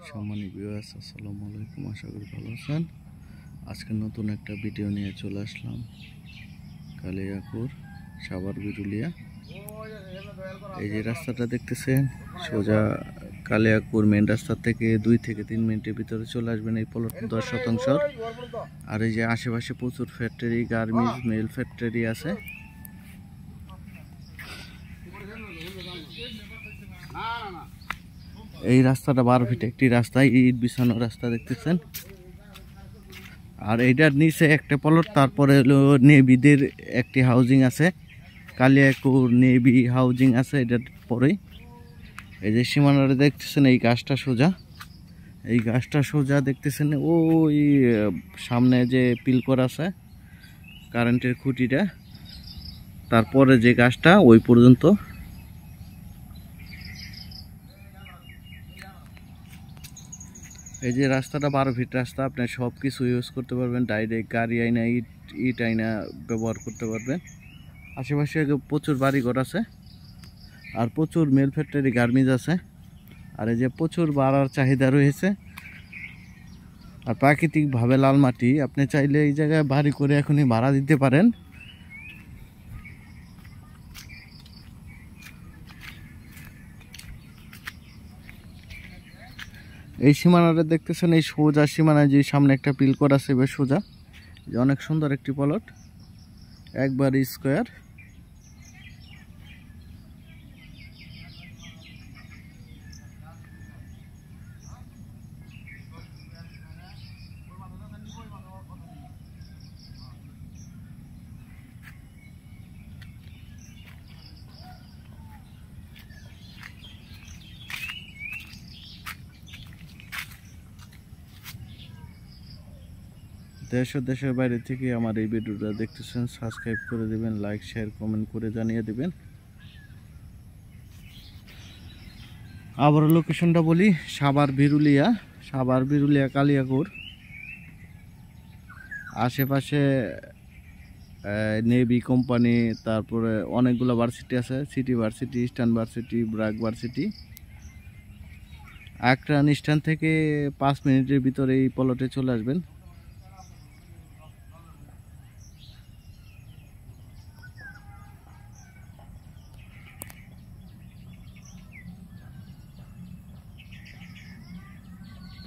সম্মানিত ভিউয়ার্স, আসসালামু আলাইকুম। আশা করি ভালো আছেন। আজকে নতুন একটা ভিডিও নিয়ে চলে আসলাম কালিয়াকৈর সাভার বিরুলিয়া। এই যে রাস্তাটা দেখতেছেন, সোজা কালিয়াকৈর মেন রাস্তা থেকে 2 থেকে 3 মিনিটের ভিতরে চলে আসবেন এই প্লট 10%। আর এই যে আশেপাশে প্রচুর ফ্যাক্টরি, গার্মেন্টস, মেল ফ্যাক্টরি আছে। এই রাস্তাটা 12 ফিট একটি রাস্তা, ইট বিছানো রাস্তা দেখতেছেন। আর এইটার নিচে একটা প্লট, তারপরে হলো নেভিদের একটি হাউজিং আছে, কালিয়াকৈর নেভি হাউজিং আছে এটার পরেই। এই যে সীমানাটা দেখতেছেন, এই গাছটা সোজা দেখতেছেন, ওই সামনে যে পিলকর আছে কারেন্টের খুঁটিটা, তারপরে যে গাছটা ওই পর্যন্ত। এই যে রাস্তাটা 12 ফিট রাস্তা, আপনি সব কিছু ইউজ করতে পারবেন, ডাইরেক্ট গাড়ি আইনা ইট আইনা ব্যবহার করতে পারবেন। আশেপাশে প্রচুর বাড়িঘর আছে আর প্রচুর মেল ফ্যাক্টরি, গার্মেন্টস আছে। আর এই যে প্রচুর ভাড়ার চাহিদা রয়েছে। আর প্রাকৃতিকভাবে লাল মাটি, আপনি চাইলে এই জায়গায় বাড়ি করে এখনই ভাড়া দিতে পারেন। এই সীমানাটা দেখতেছেন, এই সোজা সীমানায় যে সামনে একটা পিলকর আছে, বেশ সোজা, অনেক সুন্দর একটি প্লট, একবার স্কোয়ার। দেশ ও দেশের বাইরে থেকে আমার এই ভিডিওটা দেখতেছেন, সাবস্ক্রাইব করে দিবেন, লাইক শেয়ার কমেন্ট করে জানিয়ে দিবেন। আবার লোকেশনটা বলি, সাভার বিরুলিয়া কালিয়াকৈর। আশেপাশে নেভি কোম্পানি, তারপরে অনেকগুলো ভার্সিটি আছে, city varsity, eastern varsity, BRAC varsity. আকরান স্ট্যান্ড থেকে 5 মিনিটের ভিতরে এই প্লটে চলে আসবেন।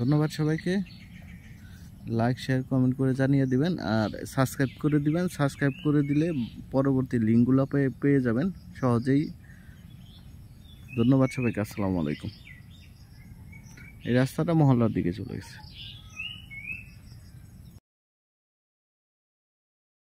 ধন্যবাদ সবাইকে। লাইক শেয়ার কমেন্ট করে জানিয়ে দিবেন আর সাবস্ক্রাইব করে দিবেন। সাবস্ক্রাইব করে দিলে পরবর্তী লিঙ্কগুলো পেয়ে যাবেন সহজেই। ধন্যবাদ সবাইকে, আসসালামু আলাইকুম। এই রাস্তাটা মহল্লার দিকে চলে গেছে।